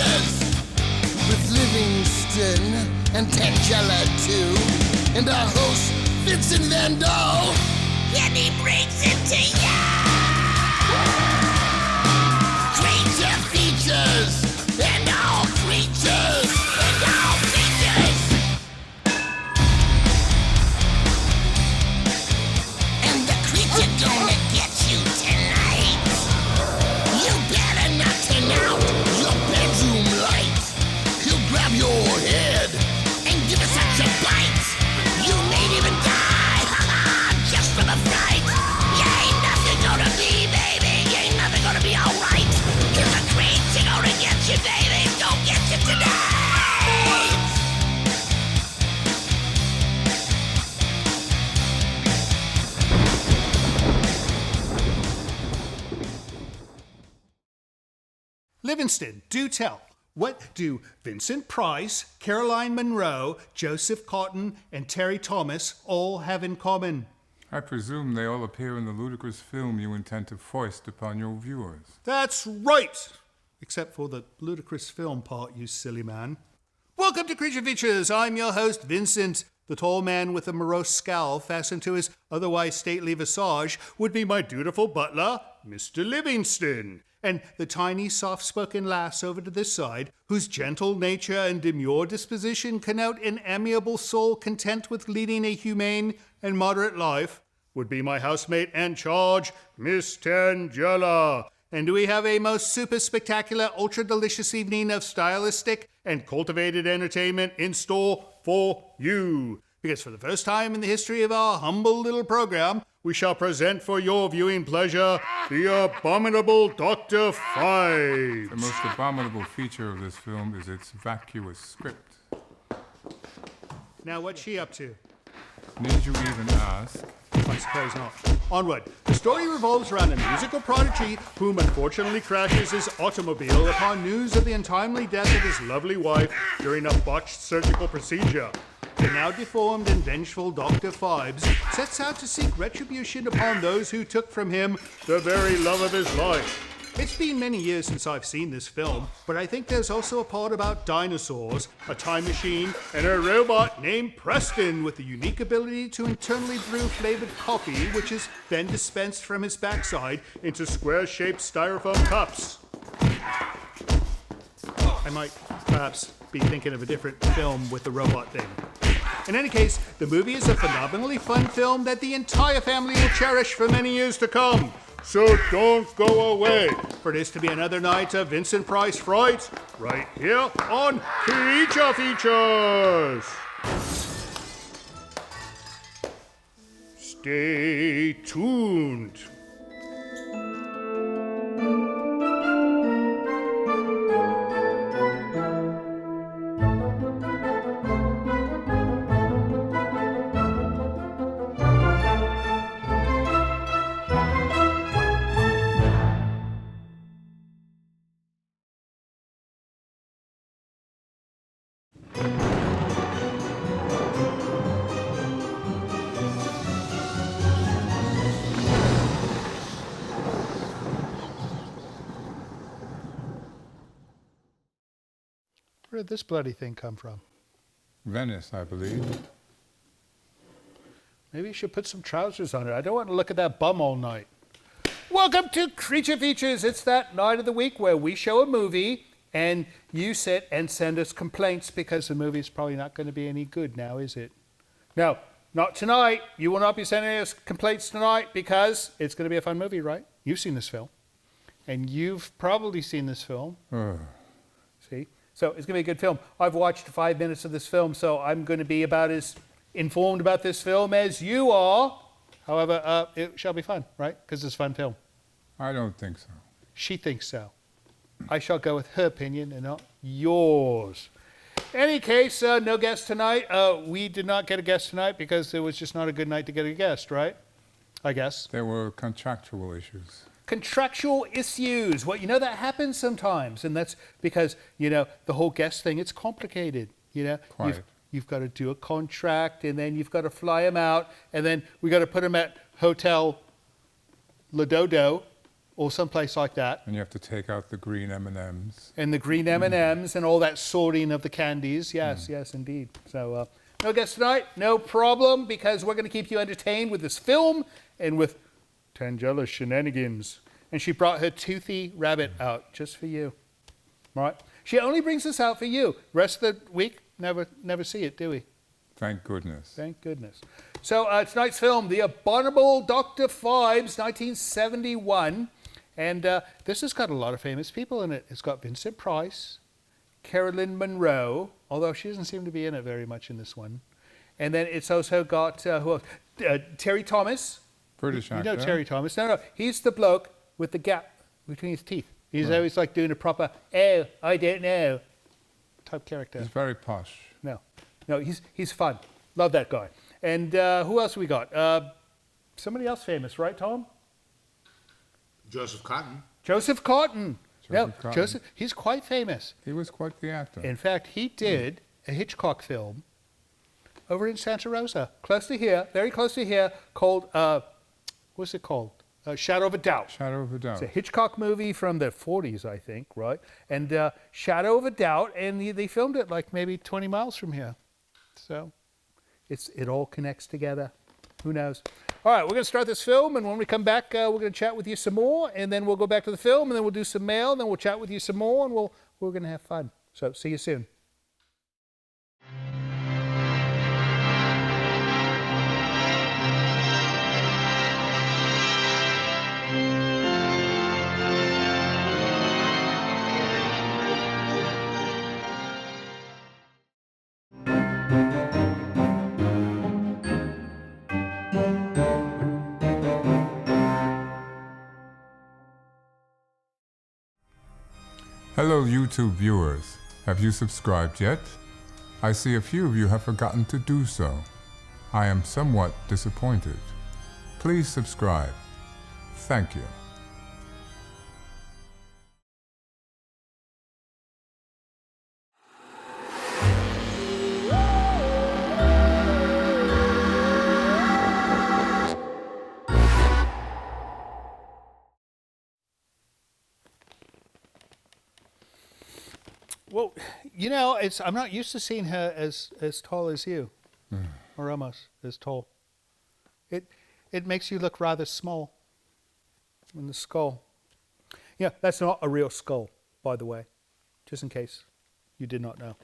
Features with Livingston and Tangela too, and our host Vincent Van Dahl, and he brings it to ya. Creature features and all creatures and all features, and the creature gonna get you tonight. You better not turn out your bedroom light. He'll grab your head and give it such a bite. You may even die, just from a fright. You ain't nothing gonna be, baby. You ain't nothing gonna be alright. Cause the creature gonna get you, baby. Gonna get you tonight. Livingston, do tell. What do Vincent Price, Caroline Munro, Joseph Cotton, and Terry Thomas all have in common? I presume they all appear in the ludicrous film you intend to foist upon your viewers. That's right! Except for the ludicrous film part, you silly man. Welcome to Creature Features. I'm your host, Vincent. The tall man with a morose scowl fastened to his otherwise stately visage would be my dutiful butler, Mr. Livingston. And the tiny, soft-spoken lass over to this side, whose gentle nature and demure disposition connote an amiable soul content with leading a humane and moderate life, would be my housemate and charge, Miss Tangela. And we have a most super spectacular, ultra-delicious evening of stylistic and cultivated entertainment in store for you. Because for the first time in the history of our humble little program, we shall present for your viewing pleasure the Abominable Dr. Phibes. The most abominable feature of this film is its vacuous script. Now, what's she up to? Need you even ask? I suppose not. Onward. The story revolves around a musical prodigy whom unfortunately crashes his automobile upon news of the untimely death of his lovely wife during a botched surgical procedure. The now deformed and vengeful Dr. Phibes sets out to seek retribution upon those who took from him the very love of his life. It's been many years since I've seen this film, but I think there's also a part about dinosaurs, a time machine, and a robot named Preston with the unique ability to internally brew flavored coffee, which is then dispensed from his backside into square-shaped styrofoam cups. I might perhaps be thinking of a different film with the robot thing. In any case, the movie is a phenomenally fun film that the entire family will cherish for many years to come. So don't go away, for it is to be another night of Vincent Price Fright, right here on Creature Features. Stay tuned. Where did this bloody thing come from? Venice, I believe. Maybe you should put some trousers on it. I don't want to look at that bum all night. Welcome to Creature Features. It's that night of the week where we show a movie and you sit and send us complaints because the movie's probably not going to be any good now, is it? No, not tonight. You will not be sending us complaints tonight because it's going to be a fun movie, right? You've seen this film. And you've probably seen this film. See? So it's going to be a good film. I've watched 5 minutes of this film, so I'm going to be about as informed about this film as you are. However, it shall be fun, right? Because it's a fun film. I don't think so. She thinks so. I shall go with her opinion and not yours. Any case, no guest tonight. We did not get a guest tonight because it was just not a good night to get a guest, right? I guess. There were contractual issues. Contractual issues. Well, that happens sometimes, and that's because, the whole guest thing, it's complicated, Quiet. You've got to do a contract, and then you've got to fly them out, and then we got to put them at Hotel Ladodo, or someplace like that. And you have to take out the green M&Ms. And the green M&Ms and all that sorting of the candies. Yes, yes, indeed. So no guests tonight, no problem, because we're going to keep you entertained with this film and with Tangela shenanigans. And she brought her toothy rabbit out just for you. Right? She only brings this out for you. Rest of the week, never see it, do we? Thank goodness. Thank goodness. So tonight's film, The Abominable Dr. Phibes, 1971. And this has got a lot of famous people in it. It's got Vincent Price, Carolyn Monroe, although she doesn't seem to be in it very much in this one. And then it's also got who else? Terry Thomas. British actor. You know Terry Thomas. No, he's the bloke with the gap between his teeth. He's always like doing a proper, oh, I don't know, type character. He's very posh. No, he's fun. Love that guy. And who else we got? Somebody else famous, right, Tom? Joseph Cotton. Joseph Cotton. Cotton. Joseph, he's quite famous. He was quite the actor. In fact, he did a Hitchcock film over in Santa Rosa, close to here, very close to here, called, what's it called? Shadow of a Doubt. Shadow of a Doubt. It's a Hitchcock movie from the 40s, I think, right? And Shadow of a Doubt, and they filmed it like maybe 20 miles from here. So it all connects together. Who knows? All right, we're going to start this film, and when we come back, we're going to chat with you some more, and then we'll go back to the film, and then we'll do some mail, and then we'll chat with you some more, and we're going to have fun. So see you soon. Hello, YouTube viewers. Have you subscribed yet? I see a few of you have forgotten to do so. I am somewhat disappointed. Please subscribe. Thank you. Well, you know, I'm not used to seeing her as tall as you, or almost as tall. It makes you look rather small in the skull. Yeah, that's not a real skull, by the way, just in case you did not know.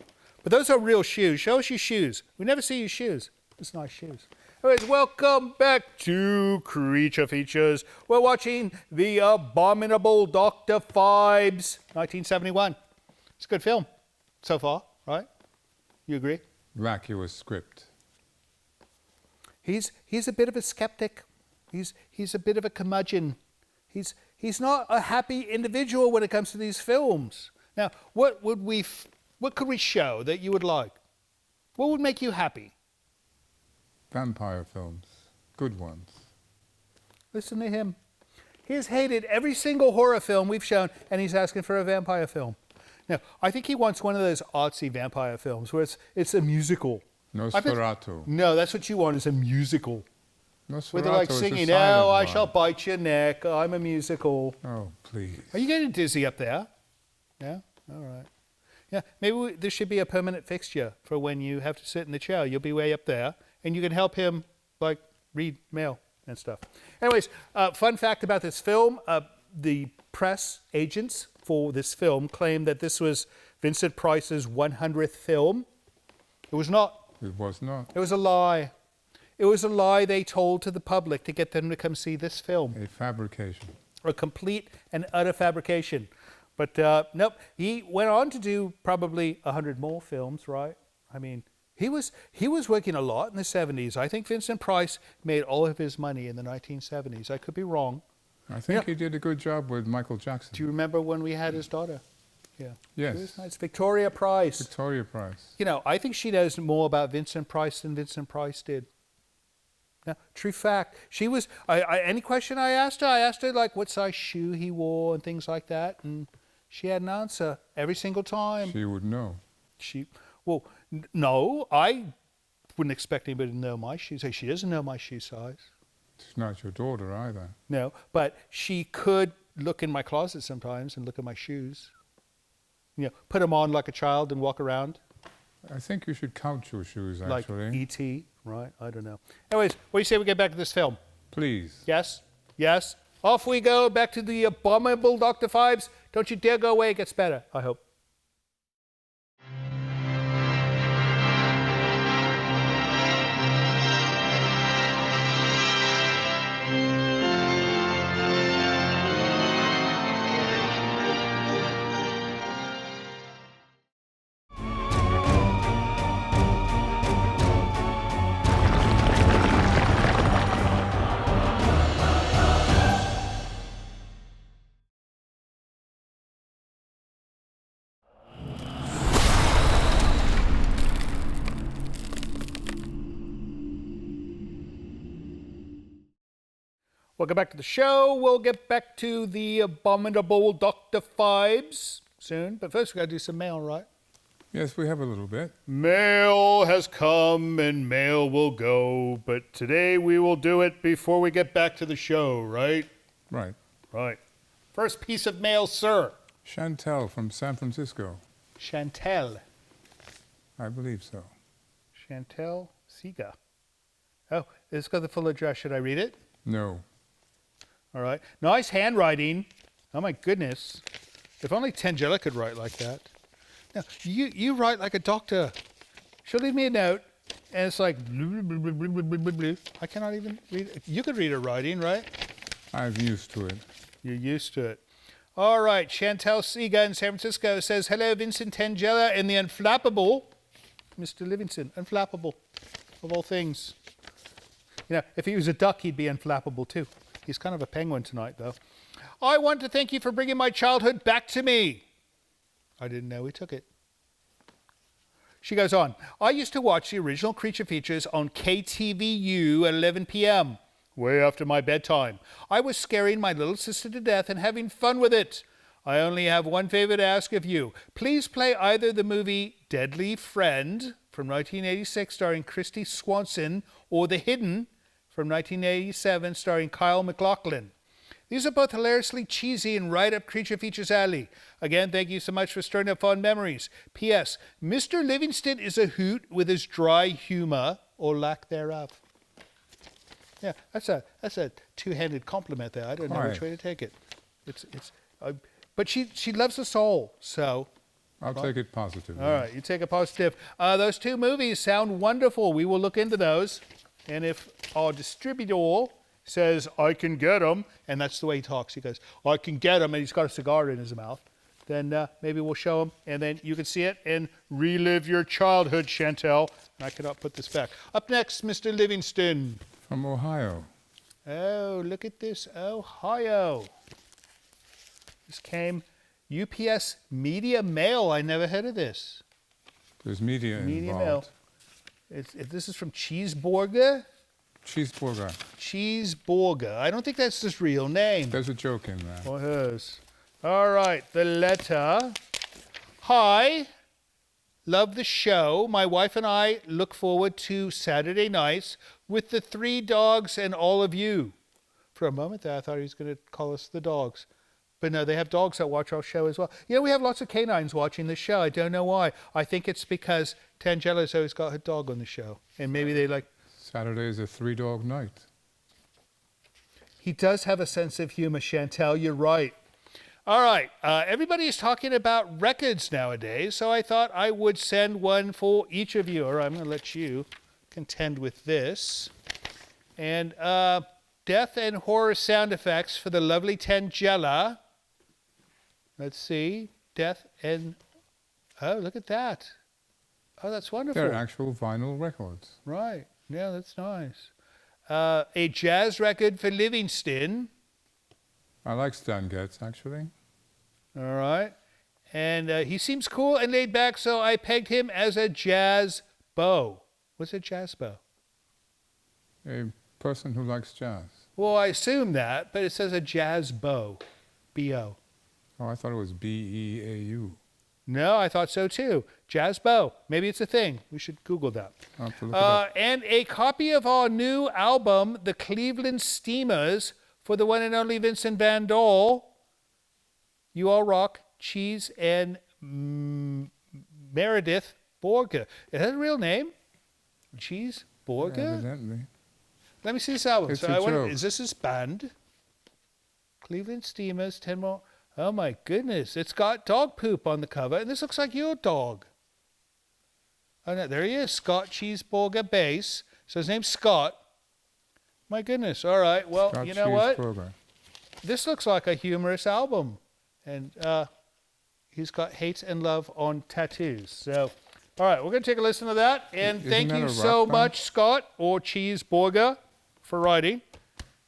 But those are real shoes. Show us your shoes. We never see your shoes. It's nice shoes. Anyways, welcome back to Creature Features. We're watching The Abominable Dr. Phibes, 1971. It's a good film so far, right? You agree? Vacuous script. He's a bit of a skeptic. He's a bit of a curmudgeon. He's not a happy individual when it comes to these films. Now, what could we show that you would like? What would make you happy? Vampire films. Good ones. Listen to him. He has hated every single horror film we've shown, and he's asking for a vampire film. Now, I think he wants one of those artsy vampire films where it's a musical. Nosferatu. No, that's what you want, is a musical. Nosferatu Where they're like is a singing, silent "Oh, I one. shall bite your neck. I'm a musical." Oh, please. Are you getting dizzy up there? Yeah? All right. Yeah, maybe there should be a permanent fixture for when you have to sit in the chair. You'll be way up there, and you can help him, like, read mail and stuff. Anyways, fun fact about this film, the press agents for this film claimed that this was Vincent Price's 100th film. It was not. It was not. It was a lie. It was a lie they told to the public to get them to come see this film. A fabrication. A complete and utter fabrication. But nope, he went on to do probably 100 more films, right? I mean, he was working a lot in the 70s. I think Vincent Price made all of his money in the 1970s. I could be wrong. I think he did a good job with Michael Jackson. Do you remember when we had his daughter? Yeah. Yes. It was nice. Victoria Price. Victoria Price. You know, I think she knows more about Vincent Price than Vincent Price did. Now, true fact. She was, any question I asked her like what size shoe he wore and things like that, and she had an answer every single time. She would know. No, I wouldn't expect anybody to know my shoe size. She doesn't know my shoe size. She's not your daughter either. No, but she could look in my closet sometimes and look at my shoes. You know, put them on like a child and walk around. I think you should count your shoes, Like actually. E.T., right? I don't know. Anyways, what do you say we get back to this film? Please. Yes? Yes? Off we go, back to the Abominable Dr. Phibes. Don't you dare go away, it gets better, I hope. Welcome back to the show. We'll get back to the Abominable Dr. Phibes soon. But first, we got to do some mail, right? Yes, we have a little bit. Mail has come and mail will go. But today we will do it before we get back to the show, right? Right. Right. First piece of mail, sir. Chantel from San Francisco. Chantel. I believe so. Chantel Siga. Oh, it's got the full address. Should I read it? No. All right. Nice handwriting. Oh, my goodness. If only Tangela could write like that. Now, you write like a doctor. She'll leave me a note, and it's like, blah, blah, blah, blah, blah, blah, blah. I cannot even read it. You could read her writing, right? I'm used to it. You're used to it. All right. Chantel Siga in San Francisco says, hello, Vincent Tangela and the unflappable Mr. Livingston. Unflappable, of all things. You know, if he was a duck, he'd be unflappable too. He's kind of a penguin tonight, though. I want to thank you for bringing my childhood back to me. I didn't know he took it. She goes on. I used to watch the original Creature Features on KTVU at 11 p.m., way after my bedtime. I was scaring my little sister to death and having fun with it. I only have one favor to ask of you. Please play either the movie Deadly Friend from 1986 starring Christy Swanson or The Hidden from 1987 starring Kyle MacLachlan. These are both hilariously cheesy and right up Creature Features alley. Again, thank you so much for stirring up fond memories. P.S. Mr. Livingston is a hoot with his dry humor or lack thereof. Yeah, that's a two-handed compliment there. I don't know which way to take it. But she loves us all, so. I'll take it positively. All right, you take a positive. Those two movies sound wonderful. We will look into those. And if our distributor says, I can get them, and that's the way he talks, he goes, I can get them, and he's got a cigar in his mouth, then maybe we'll show him, and then you can see it and relive your childhood, Chantel. And I cannot put this back. Up next, Mr. Livingston. From Ohio. Oh, look at this, Ohio. This came UPS Media Mail. I never heard of this. There's media Media involved. Mail. This is from Cheeseburger? Cheeseburger. Cheeseburger. I don't think that's his real name. There's a joke in there. Or hers. All right, the letter. Hi. Love the show. My wife and I look forward to Saturday nights with the 3 dogs and all of you. For a moment there, I thought he was going to call us the dogs. But no, they have dogs that watch our show as well. You know, we have lots of canines watching this show. I don't know why. I think it's because Tangela's always got her dog on the show. And maybe they like... Saturday is a 3-dog night. He does have a sense of humor, Chantel. You're right. All right. Everybody is talking about records nowadays, so I thought I would send one for each of you. Or I'm going to let you contend with this. And death and horror sound effects for the lovely Tangela. Let's see. Death and... Oh, look at that. Oh, that's wonderful. They're actual vinyl records. Right. Yeah, that's nice. A jazz record for Livingston. I like Stan Getz, actually. All right. And he seems cool and laid back, so I pegged him as a jazz bow. What's a jazz bow? A person who likes jazz. Well, I assume that, but it says a jazz bow. B-O. Oh, I thought it was B-E-A-U. No, I thought so too. Jazz bow. Maybe it's a thing. We should Google that. I'll have to look it up. And a copy of our new album, The Cleveland Steamers, for the one and only Vincent Van Dole. You all rock. Cheese and Meredith Borger. Is that a real name? Cheese Borger? Evidently. Let me see this album. It's So a I wonder, joke. is this his band? Cleveland Steamers, 10 more. Oh my goodness. It's got dog poop on the cover, and this looks like your dog. Oh no, there he is. Scott Cheeseburger bass. So his name's Scott. My goodness. All right. Well, Scott you know what? Cheeseburger. This looks like a humorous album. And he's got hate and love on tattoos. So, all right, we're going to take a listen to that. And Isn't thank that you a so rock band? much, Scott, or Cheeseburger, for writing.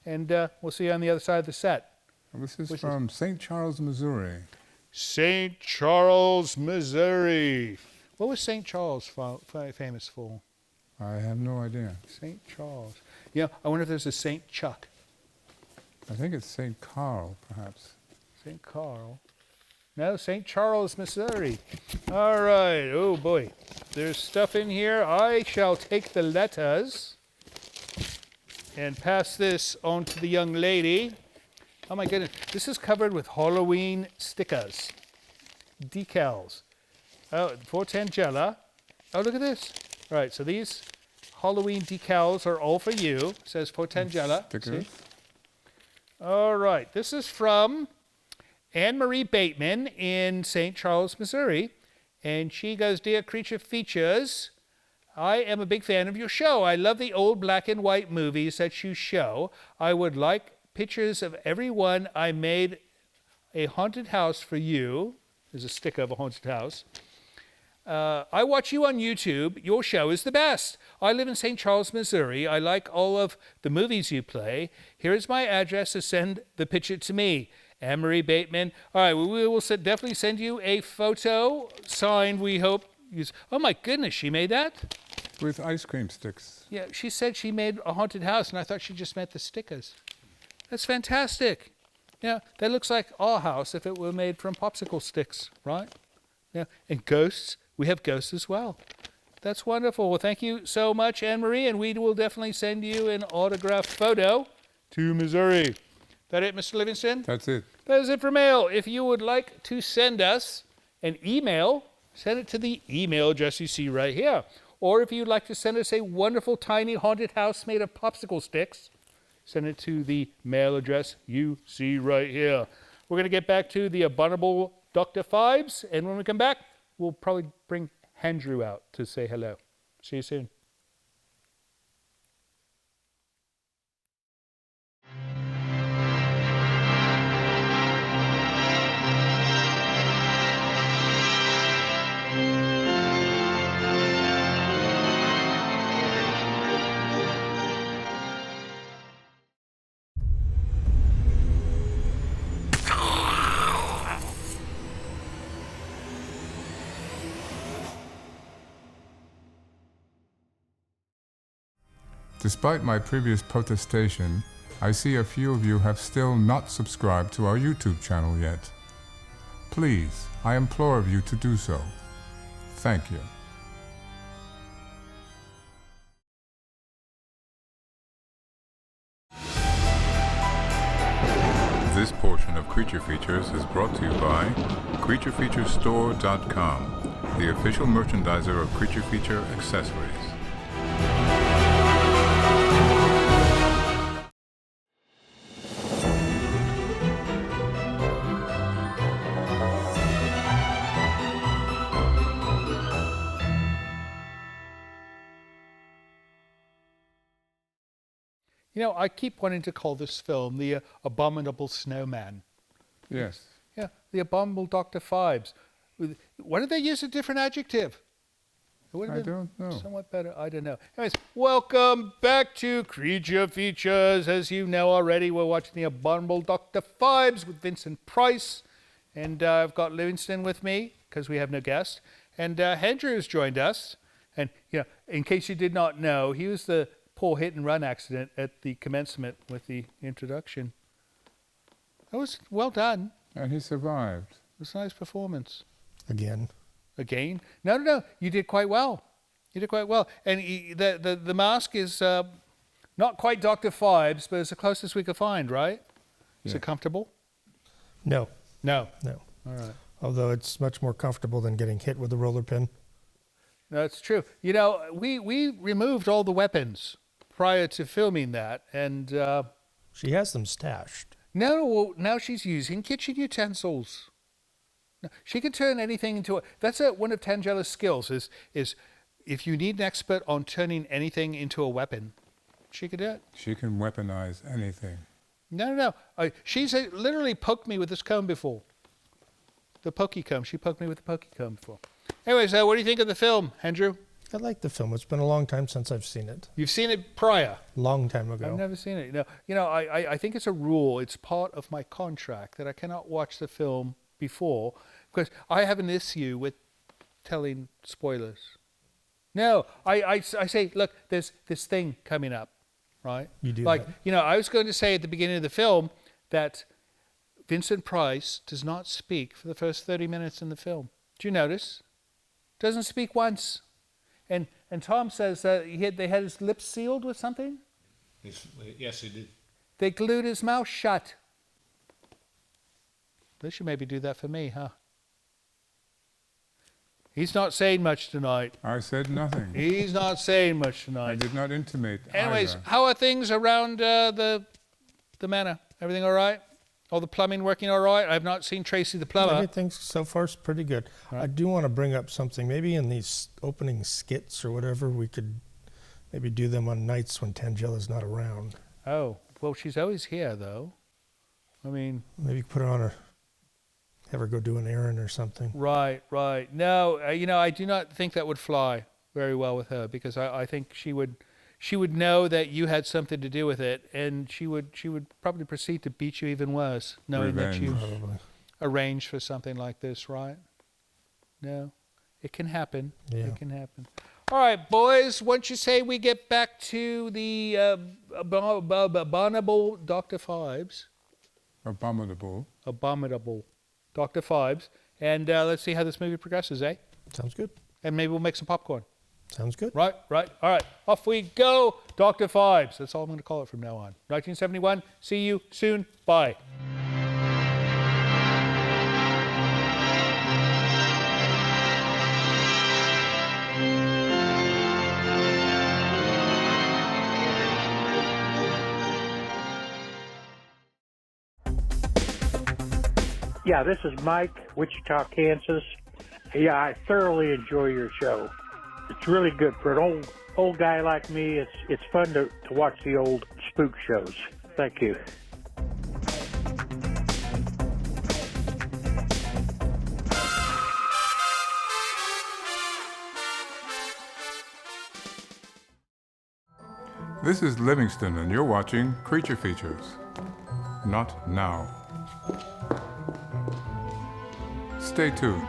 And we'll see you on the other side of the set. This is Which from St. Charles, Missouri. St. Charles, Missouri. What was St. Charles famous for? I have no idea. St. Charles. Yeah, I wonder if there's a St. Chuck. I think it's St. Carl, perhaps. St. Carl. No, St. Charles, Missouri. All right. Oh, boy. There's stuff in here. I shall take the letters and pass this on to the young lady. Oh, my goodness. This is covered with Halloween stickers. Decals. Oh, for Tangela. Oh, look at this. All right, so these Halloween decals are all for you. It says for Tangela. Stickers. See? All right. This is from Anne-Marie Bateman in St. Charles, Missouri. And she goes, Dear Creature Features, I am a big fan of your show. I love the old black and white movies that you show. I would like pictures of everyone. I made a haunted house for you. There's a sticker of a haunted house. I watch you on YouTube. Your show is the best. I live in St. Charles, Missouri. I like all of the movies you play. Here is my address to send the picture to me. Anne-Marie Bateman. All right, we will definitely send you a photo signed, we hope. Oh, my goodness, she made that? With ice cream sticks. Yeah, she said she made a haunted house, and I thought she just meant the stickers. That's fantastic. Yeah, that looks like our house if it were made from popsicle sticks, right? Yeah, and ghosts. We have ghosts as well. That's wonderful. Well, thank you so much, Anne-Marie, and we will definitely send you an autographed photo to Missouri. That it, Mr. Livingston? That's it. That is it for mail. If you would like to send us an email, send it to the email address you see right here. Or if you'd like to send us a wonderful tiny haunted house made of popsicle sticks, send it to the mail address you see right here. We're going to get back to the Abominable Dr. Phibes, and when we come back, we'll probably bring Andrew out to say hello. See you soon. Despite my previous protestation, I see a few of you have still not subscribed to our YouTube channel yet. Please, I implore of you to do so. Thank you. This portion of Creature Features is brought to you by CreatureFeatureStore.com, the official merchandiser of Creature Feature accessories. You know, I keep wanting to call this film the Abominable Snowman. Yes. Yeah, the Abominable Dr. Phibes. Why did they use a different adjective? It would have I been don't know. somewhat better. I don't know. Anyways, welcome back to Creature Features. As you know already, we're watching the Abominable Dr. Phibes with Vincent Price. And I've got Livingston with me because we have no guest. And Andrew's joined us. And, you know, in case you did not know, he was the poor hit-and-run accident at the commencement with the introduction. That was well done. And he survived. It was a nice performance. Again. Again? No. You did quite well. You did quite well. And the mask is not quite Dr. Phibes, but it's the closest we could find, right? Is Yeah. it comfortable? No. No. No. All right. Although it's much more comfortable than getting hit with a roller pin. That's true. You know, we removed all the weapons prior to filming that, and She has them stashed. now she's using kitchen utensils. No, she can turn anything into a... That's one of Tangella's skills, is if you need an expert on turning anything into a weapon, she could do it. She can weaponize anything. No. She's literally poked me with this comb before. The pokey comb. She poked me with the pokey comb before. Anyways, what do you think of the film, Andrew? I like the film. It's been a long time since I've seen it. You've seen it prior. Long time ago. I've never seen it. I think it's a rule. It's part of my contract that I cannot watch the film before because I have an issue with telling spoilers. No, I say, look, there's this thing coming up, right? You do like, that. I was going to say at the beginning of the film that Vincent Price does not speak for the first 30 minutes in the film. Do you notice? Doesn't speak once. And Tom says that they had his lips sealed with something? Yes, he did. They glued his mouth shut. They should maybe do that for me, huh? He's not saying much tonight. I said nothing. He's not saying much I tonight. did not intimate Anyways, either. how are things around the manor? Everything all right? All the plumbing working all right? I've not seen Tracy the plumber. Everything so far is pretty good. Right. I do want to bring up something. Maybe in these opening skits or whatever, we could maybe do them on nights when Tangella's not around. Oh, well, she's always here, though. I mean... Maybe put her on her, have her go do an errand or something. Right. No, I do not think that would fly very well with her because I think she would know that you had something to do with it, and she would probably proceed to beat you even worse, knowing that you Probably. arranged for something like this, right? No, it can happen. Yeah. It can happen. All right, boys. Once you say we get back to the abominable Dr. Phibes, Abominable. Dr. Phibes, and let's see how this movie progresses, eh? Sounds good. And maybe we'll make some popcorn. Sounds good. Right. All right. Off we go, Dr. Phibes. That's all I'm going to call it from now on. 1971. See you soon. Bye. Yeah, this is Mike, Wichita, Kansas. Yeah, I thoroughly enjoy your show. It's really good for an old guy like me. It's fun to watch the old spook shows. Thank you. This is Livingston, and you're watching Creature Features. Not now. Stay tuned.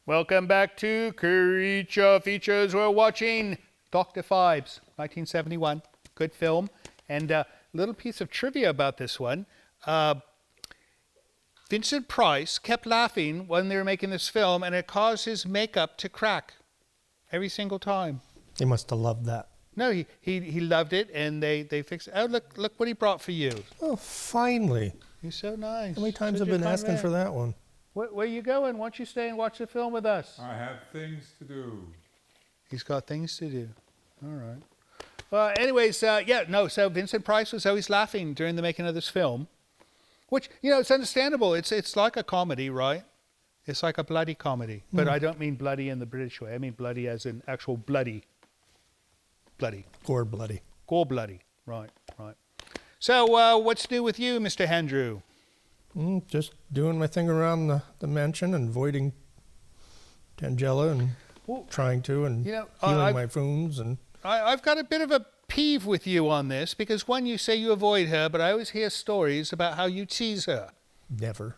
Welcome back to Creature Features. We're watching Dr. Phibes, 1971. Good film. And a little piece of trivia about this one. Vincent Price kept laughing when they were making this film, and it caused his makeup to crack every single time. He must have loved that. No, he loved it, and they fixed it. Oh, look what he brought for you. Oh, finally. He's so nice. How many times Such I've a been fine asking man. for that one? Where you going? Why don't you stay and watch the film with us? I have things to do. He's got things to do. All right. Well, anyways, so Vincent Price was always laughing during the making of this film, which, it's understandable. It's like a comedy, right? It's like a bloody comedy. But I don't mean bloody in the British way. I mean bloody as in actual bloody. Bloody. Gore bloody. Gore bloody. Right. So what's new with you, Mr. Andrew? Just doing my thing around the mansion and avoiding Tangella and Well, trying to and you know, healing I've- my wounds and I've got a bit of a peeve with you on this because, one, you say you avoid her, but I always hear stories about how you tease her. Never.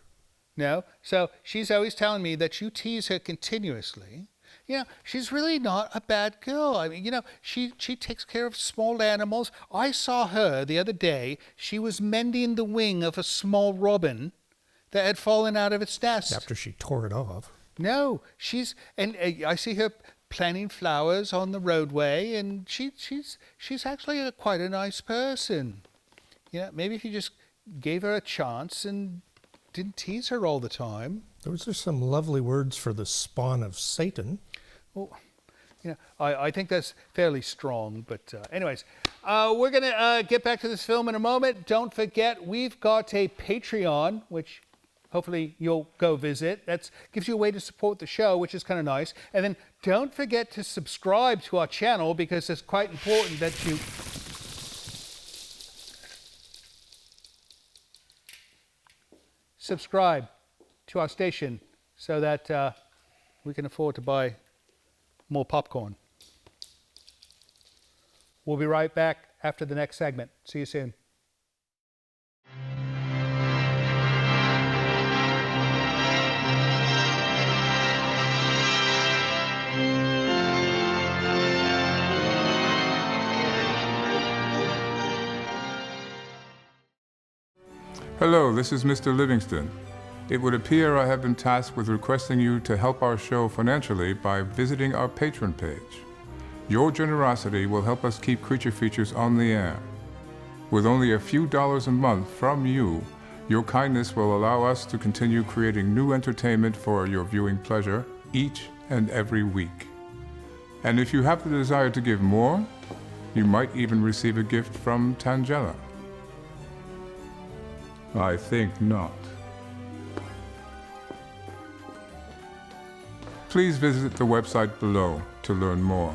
No? So she's always telling me that you tease her continuously. You know, she's really not a bad girl. I mean, you know, she takes care of small animals. I saw her the other day. She was mending the wing of a small robin that had fallen out of its nest. After she tore it off. No, and I see her planting flowers on the roadway, and she's actually quite a nice person. You know, maybe if you just gave her a chance and didn't tease her all the time. Those are some lovely words for the spawn of Satan. Well, you know, I think that's fairly strong, but anyways, we're going to get back to this film in a moment. Don't forget, we've got a Patreon, which hopefully you'll go visit. That gives you a way to support the show, which is kind of nice. And then don't forget to subscribe to our channel because it's quite important that you subscribe to our station so that we can afford to buy more popcorn. We'll be right back after the next segment. See you soon. Hello, this is Mr. Livingston. It would appear I have been tasked with requesting you to help our show financially by visiting our Patreon page. Your generosity will help us keep Creature Features on the air. With only a few dollars a month from you, your kindness will allow us to continue creating new entertainment for your viewing pleasure each and every week. And if you have the desire to give more, you might even receive a gift from Tangela. I think not. Please visit the website below to learn more.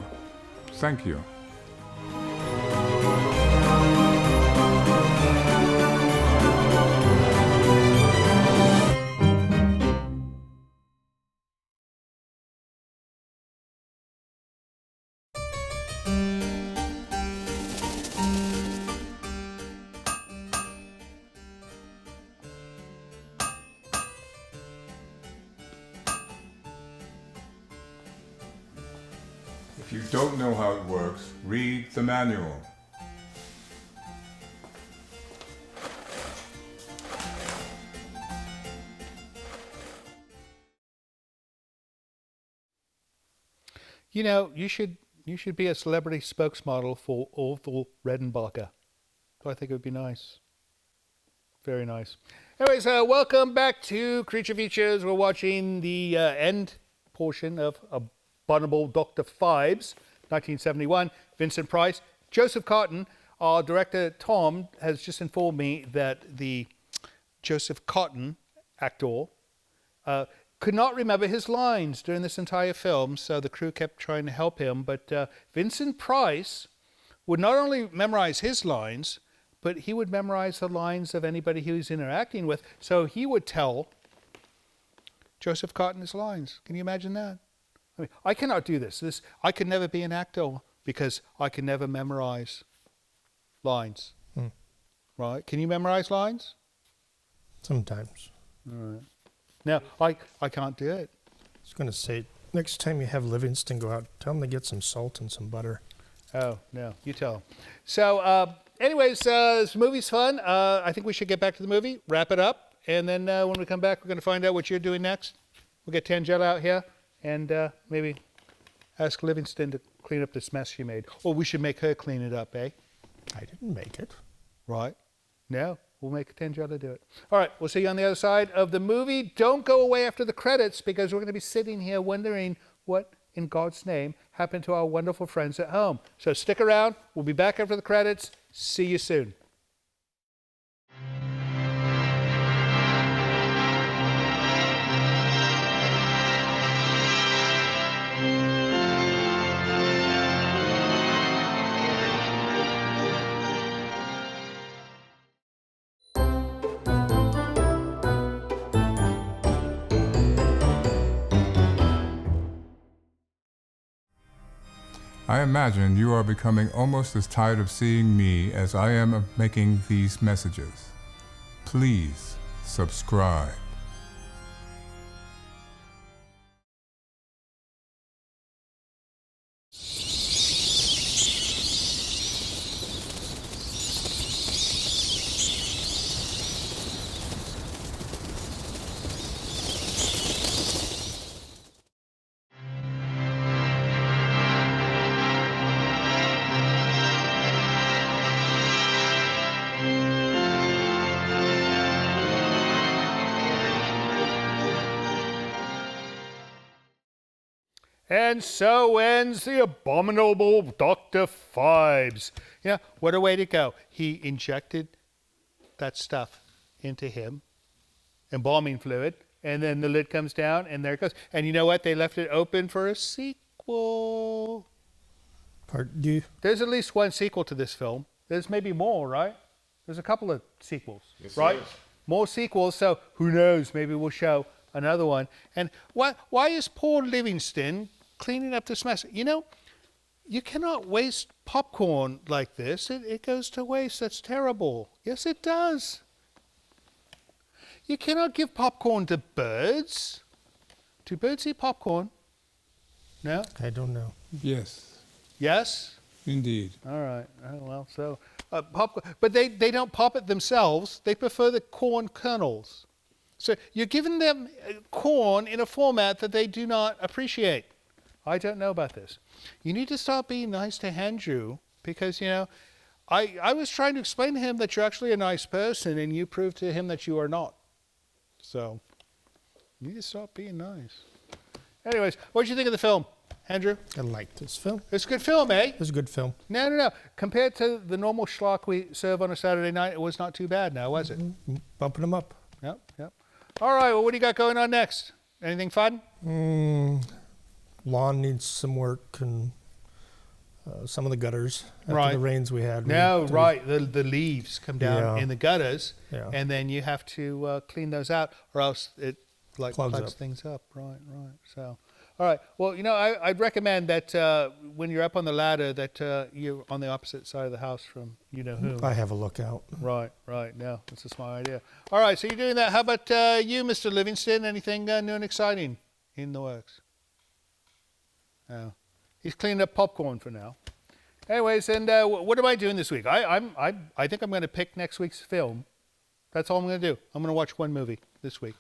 Thank you. If you don't know how it works, read the manual. You know, you should be a celebrity spokesmodel for Orville Redenbacher. So I think it would be nice. Very nice. Anyways, welcome back to Creature Features. We're watching the end portion of Abominable Dr. Phibes, 1971. Vincent Price. Joseph Cotton, our director Tom, has just informed me that the Joseph Cotton actor could not remember his lines during this entire film, so the crew kept trying to help him. But Vincent Price would not only memorize his lines, but he would memorize the lines of anybody he was interacting with. So he would tell Joseph Cotton his lines. Can you imagine that? I mean, I cannot do this. I could never be an actor because I can never memorize lines. Right? Can you memorize lines? Sometimes. All right. No, I can't do it. I was going to say, next time you have Livingston go out, tell him to get some salt and some butter. Oh, no, you tell him. So, anyways, this movie's fun. I think we should get back to the movie, wrap it up, and then when we come back, we're going to find out what you're doing next. We'll get Tangela out here and maybe ask Livingston to clean up this mess she made. Or we should make her clean it up, eh? I didn't make it. Right. No, we'll make Tangela do it. All right, we'll see you on the other side of the movie. Don't go away after the credits because we're going to be sitting here wondering what, in God's name, happened to our wonderful friends at home. So stick around. We'll be back after the credits. See you soon. I imagine you are becoming almost as tired of seeing me as I am of making these messages. Please subscribe. And so ends the Abominable Dr. Phibes. Yeah, what a way to go. He injected that stuff into him, embalming fluid, and then the lid comes down, and there it goes. And you know what? They left it open for a sequel. Part D. There's at least one sequel to this film. There's maybe more, right? There's a couple of sequels, right? More sequels, so who knows? Maybe we'll show another one. And why is Paul Livingston cleaning up this mess? You know, you cannot waste popcorn like this. It goes to waste. That's terrible. Yes, it does. You cannot give popcorn to birds. Do birds eat popcorn? No? I don't know. Yes, Yes? indeed. All right. Oh, well, so popcorn, but they don't pop it themselves. They prefer the corn kernels. So you're giving them corn in a format that they do not appreciate. I don't know about this. You need to start being nice to Andrew because, you know, I was trying to explain to him that you're actually a nice person and you proved to him that you are not. So you need to start being nice. Anyways, what did you think of the film, Andrew? I liked this film. It's a good film, eh? It was a good film. No. Compared to the normal schlock we serve on a Saturday night, it was not too bad now, was it? Bumping them up. Yep. All right, well, what do you got going on next? Anything fun? Lawn needs some work and some of the gutters after Right. the rains we had. No, right. The leaves come down Yeah. in the gutters, Yeah. and then you have to clean those out, or else it Clogs plugs up. things up. Right. So, all right. Well, you know, I'd recommend that when you're up on the ladder, that you're on the opposite side of the house from you know whom. I have a lookout. Right. No, that's a smart idea. All right. So you're doing that. How about you, Mr. Livingston? Anything new and exciting in the works? No. He's cleaning up popcorn for now. Anyways, and what am I doing this week? I think I'm going to pick next week's film. That's all I'm going to do. I'm going to watch one movie this week.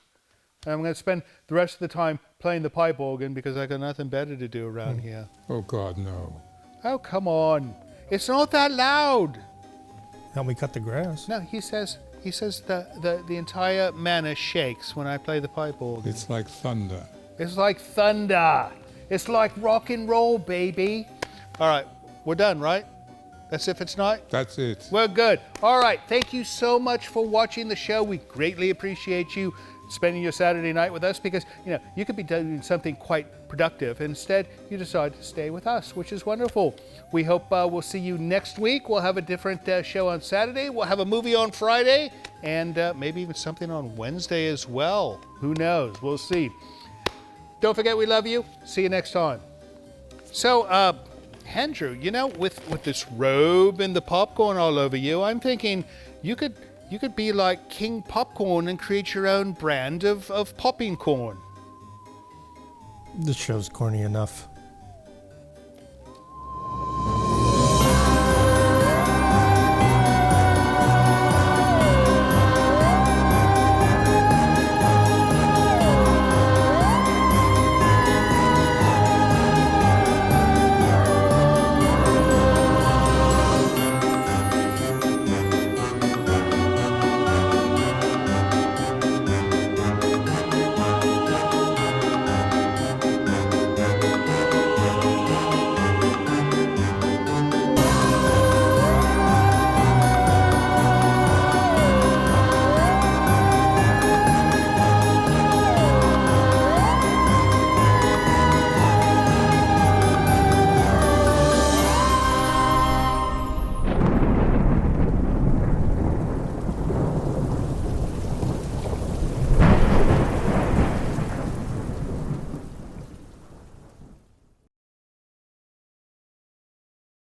And I'm going to spend the rest of the time playing the pipe organ because I got nothing better to do around here. Oh God, no. Oh, come on. It's not that loud. Help me cut the grass. No, he says the entire manor shakes when I play the pipe organ. It's like thunder. It's like thunder. It's like rock and roll, baby. All right, we're done, right? That's if it's not? That's it. We're good. All right, thank you so much for watching the show. We greatly appreciate you spending your Saturday night with us because, you know, you could be doing something quite productive. Instead, you decide to stay with us, which is wonderful. We hope we'll see you next week. We'll have a different show on Saturday. We'll have a movie on Friday and maybe even something on Wednesday as well. Who knows? We'll see. Don't forget we love you. See you next time. So, Andrew, you know, with this robe and the popcorn all over you, I'm thinking you could be like King Popcorn and create your own brand of popping corn. This show's corny enough.